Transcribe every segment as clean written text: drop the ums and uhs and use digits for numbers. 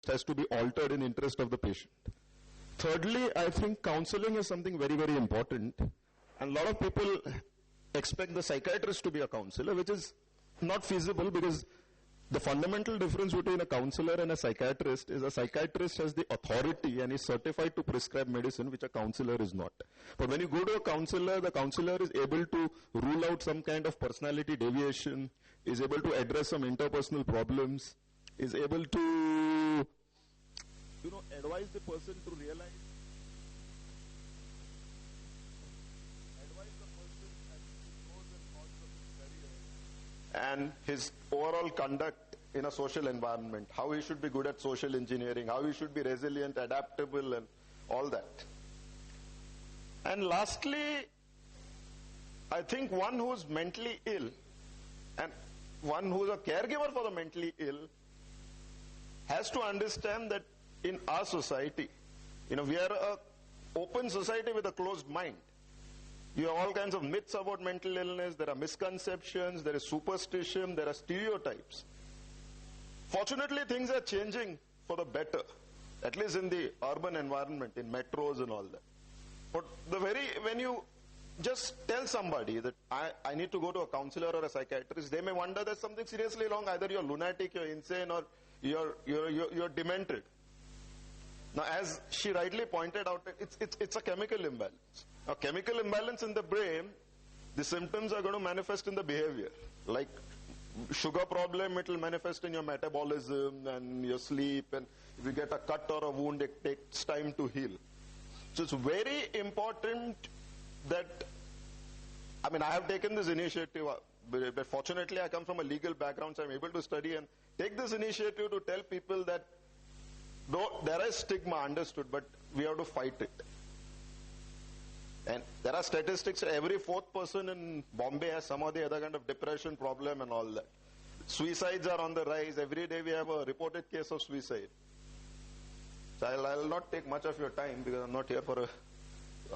has to be altered in interest of the patient. Thirdly, I think counseling is something very, very important. And a lot of people expect the psychiatrist to be a counselor, which is not feasible, because the fundamental difference between a counselor and a psychiatrist is a psychiatrist has the authority and is certified to prescribe medicine, which a counselor is not. But when you go to a counselor, the counselor is able to rule out some kind of personality deviation, is able to address some interpersonal problems, is able to, advise the person to realize and his overall conduct in a social environment, how he should be good at social engineering, how he should be resilient, adaptable, and all that. And lastly, I think one who's mentally ill and one who's a caregiver for the mentally ill has to understand that in our society, we are an open society with a closed mind. You have all kinds of myths about mental illness, there are misconceptions, there is superstition, there are stereotypes. Fortunately, things are changing for the better, at least in the urban environment, in metros and all that. But when you just tell somebody that I need to go to a counselor or a psychiatrist, they may wonder there's something seriously wrong. Either you're lunatic, you're insane, or you're demented. Now, as she rightly pointed out, it's a chemical imbalance. A chemical imbalance in the brain, the symptoms are going to manifest in the behavior. Like sugar problem, it will manifest in your metabolism and your sleep, and if you get a cut or a wound, it takes time to heal. So it's very important that, I have taken this initiative, but fortunately I come from a legal background, so I'm able to study and take this initiative to tell people that though there is stigma, understood, but we have to fight it. And there are statistics, every fourth person in Bombay has some or the other kind of depression problem and all that. Suicides are on the rise. Every day we have a reported case of suicide. So I'll not take much of your time because I'm not here for a...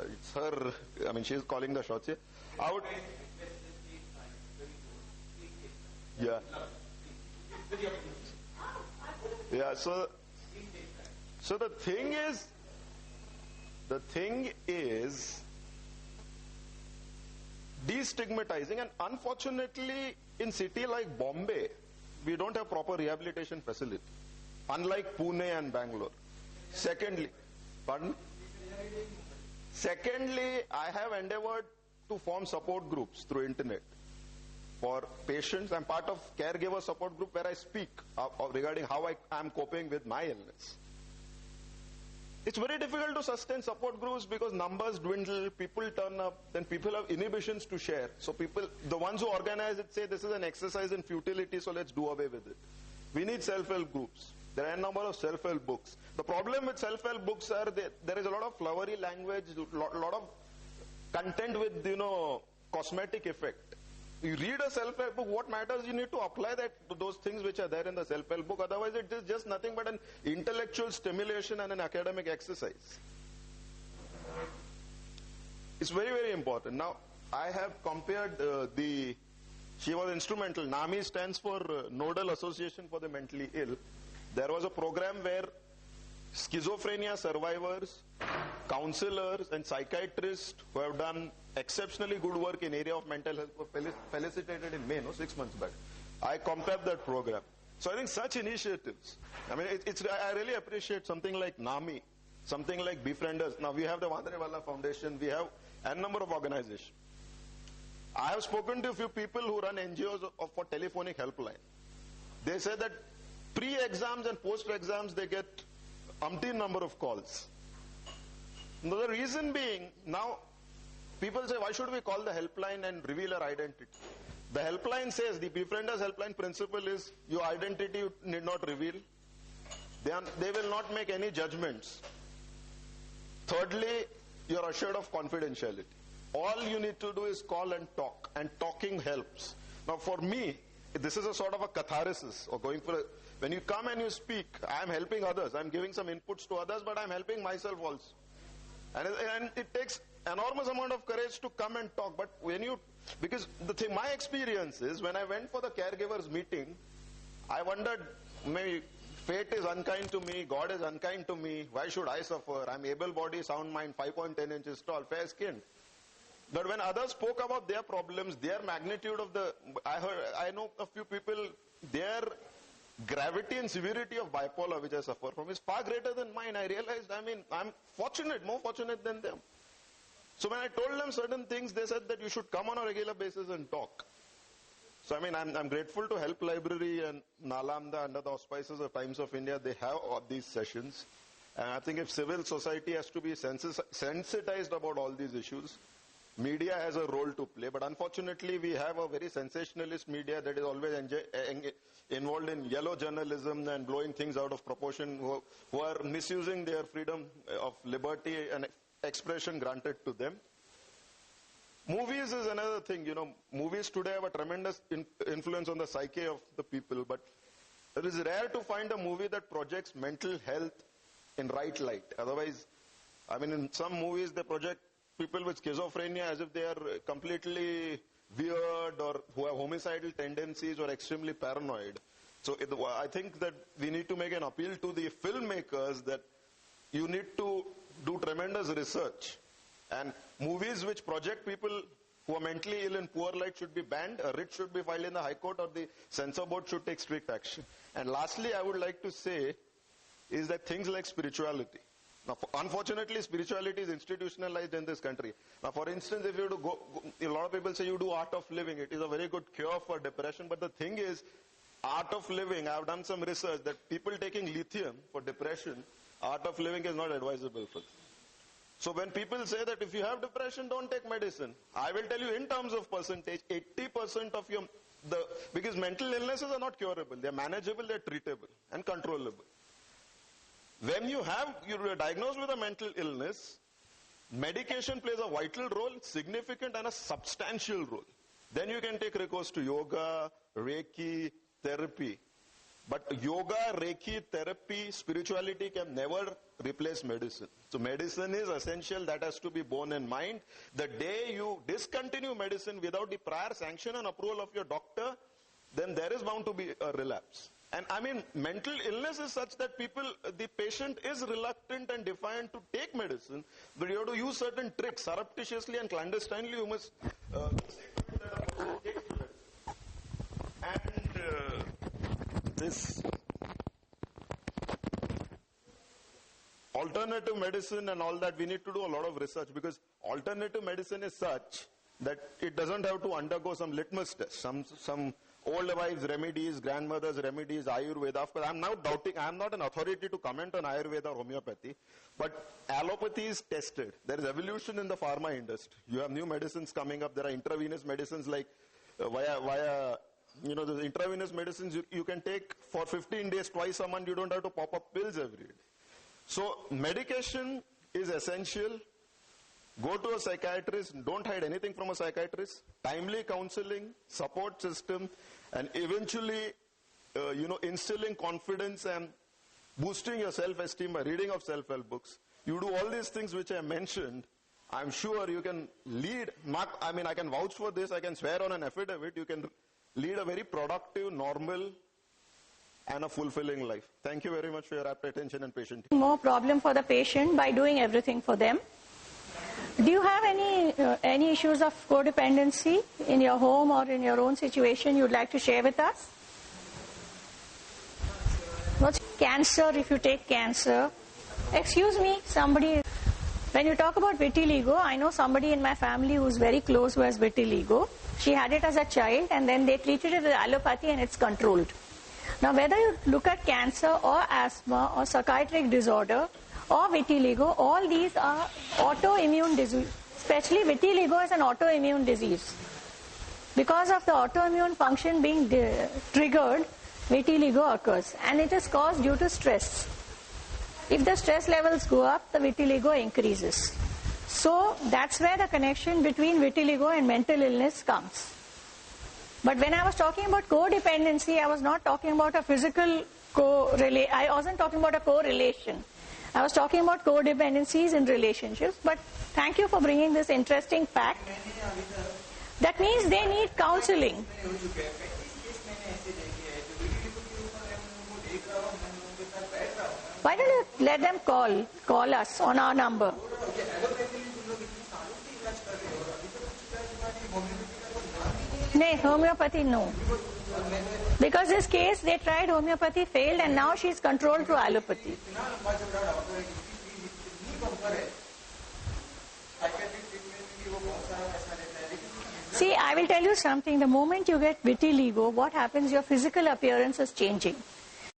it's her, she's calling the shots here. Yeah. Yeah, so the thing is destigmatizing, and unfortunately in city like Bombay, we don't have proper rehabilitation facility, unlike Pune and Bangalore. Secondly, I have endeavored to form support groups through internet for patients. I'm part of caregiver support group where I speak regarding how I am coping with my illness. It's very difficult to sustain support groups because numbers dwindle, people turn up, then people have inhibitions to share. So the ones who organize it say this is an exercise in futility, so let's do away with it. We need self-help groups. There are a number of self-help books. The problem with self-help books are there is a lot of flowery language, lot of content with, cosmetic effect. You read a self-help book, what matters, you need to apply those things which are there in the self-help book. Otherwise, it is just nothing but an intellectual stimulation and an academic exercise. It's very, very important. Now, I have compared she was instrumental. NAMI stands for Nodal Association for the Mentally Ill. There was a program where schizophrenia survivors, counselors and psychiatrists who have done exceptionally good work in area of mental health were felicitated in May, 6 months back. I compared that program. So I think such initiatives, I really appreciate something like NAMI, something like Befrienders. Now we have the Vandrewala Foundation, we have a number of organizations. I have spoken to a few people who run NGOs for telephonic helpline. They say that pre-exams and post-exams they get umpteen number of calls. Now, the reason being, now people say, why should we call the helpline and reveal our identity? The helpline says, the Befrienders helpline principle is, your identity you need not reveal. They will not make any judgments. Thirdly, you are assured of confidentiality. All you need to do is call and talk, and talking helps. Now for me, this is a sort of a catharsis, or when you come and you speak, I am helping others, I am giving some inputs to others, but I am helping myself also. And it takes enormous amount of courage to come and talk. But because my experience is, when I went for the caregivers meeting, I wondered, maybe fate is unkind to me, God is unkind to me, why should I suffer? I'm able-bodied, sound mind, 5.10 inches tall, fair-skinned. But when others spoke about their problems, their magnitude of I know a few people, their gravity and severity of bipolar, which I suffer from, is far greater than mine. I realized, I'm fortunate, more fortunate than them. So when I told them certain things, they said that you should come on a regular basis and talk. So I'm grateful to Help Library and Nalamda under the auspices of Times of India. They have all these sessions. And I think if civil society has to be sensitized about all these issues, media has a role to play. But unfortunately, we have a very sensationalist media that is always involved in yellow journalism and blowing things out of proportion, who are misusing their freedom of liberty and expression granted to them. Movies is another thing. Movies today have a tremendous influence on the psyche of the people, but it is rare to find a movie that projects mental health in right light. Otherwise, in some movies they project people with schizophrenia as if they are completely weird or who have homicidal tendencies or extremely paranoid. So I think that we need to make an appeal to the filmmakers that you need to do tremendous research. And movies which project people who are mentally ill in poor light should be banned. A writ should be filed in the High Court, or the censor board should take strict action. And lastly, I would like to say is that things like spirituality. Now, unfortunately, spirituality is institutionalized in this country. Now, for instance, if you were to go, a lot of people say you do art of living. It is a very good cure for depression. But the thing is, art of living, I have done some research that people taking lithium for depression, art of living is not advisable for them. So when people say that if you have depression, don't take medicine, I will tell you in terms of percentage, 80% of because mental illnesses are not curable, they are manageable, they are treatable and controllable. When you're diagnosed with a mental illness, medication plays a vital role, significant and a substantial role. Then you can take recourse to yoga, Reiki, therapy. But yoga, Reiki, therapy, spirituality can never replace medicine. So medicine is essential. That has to be borne in mind. The day you discontinue medicine without the prior sanction and approval of your doctor, then there is bound to be a relapse. And mental illness is such that the patient is reluctant and defiant to take medicine, but you have to use certain tricks, surreptitiously and clandestinely. You must this alternative medicine and all that, we need to do a lot of research, because alternative medicine is such that it doesn't have to undergo some litmus test, some old wives' remedies, grandmothers' remedies, Ayurveda. Of course, I'm now doubting, I'm not an authority to comment on Ayurveda or homeopathy, but allopathy is tested. There is evolution in the pharma industry. You have new medicines coming up. There are intravenous medicines like the intravenous medicines you can take for 15 days, twice a month. You don't have to pop up pills every day. So medication is essential. Go to a psychiatrist. Don't hide anything from a psychiatrist. Timely counseling, support system, and eventually, instilling confidence and boosting your self-esteem by reading of self-help books. You do all these things which I mentioned. I'm sure you can lead. I can vouch for this. I can swear on an affidavit. You can lead a very productive, normal, and a fulfilling life. Thank you very much for your apt attention and patience. More problem for the patient by doing everything for them. Do you have any issues of codependency in your home or in your own situation you'd like to share with us? What's cancer? If you take cancer, excuse me, somebody. When you talk about vitiligo, I know somebody in my family who's very close who has vitiligo. She had it as a child, and then they treated it with allopathy, and it's controlled. Now, whether you look at cancer or asthma or psychiatric disorder or vitiligo, all these are autoimmune disease. Especially vitiligo is an autoimmune disease. Because of the autoimmune function being triggered, vitiligo occurs, and it is caused due to stress. If the stress levels go up, the vitiligo increases. So that's where the connection between vitiligo and mental illness comes. But when I was talking about codependency, I was not talking about a physical I wasn't talking about a correlation. I was talking about codependencies in relationships. But thank you for bringing this interesting fact. That means they need counseling. Why don't you let them call us on our number? No, homeopathy, no. Because this case, they tried homeopathy, failed, and now she is controlled through allopathy. See, I will tell you something. The moment you get vitiligo, what happens? Your physical appearance is changing.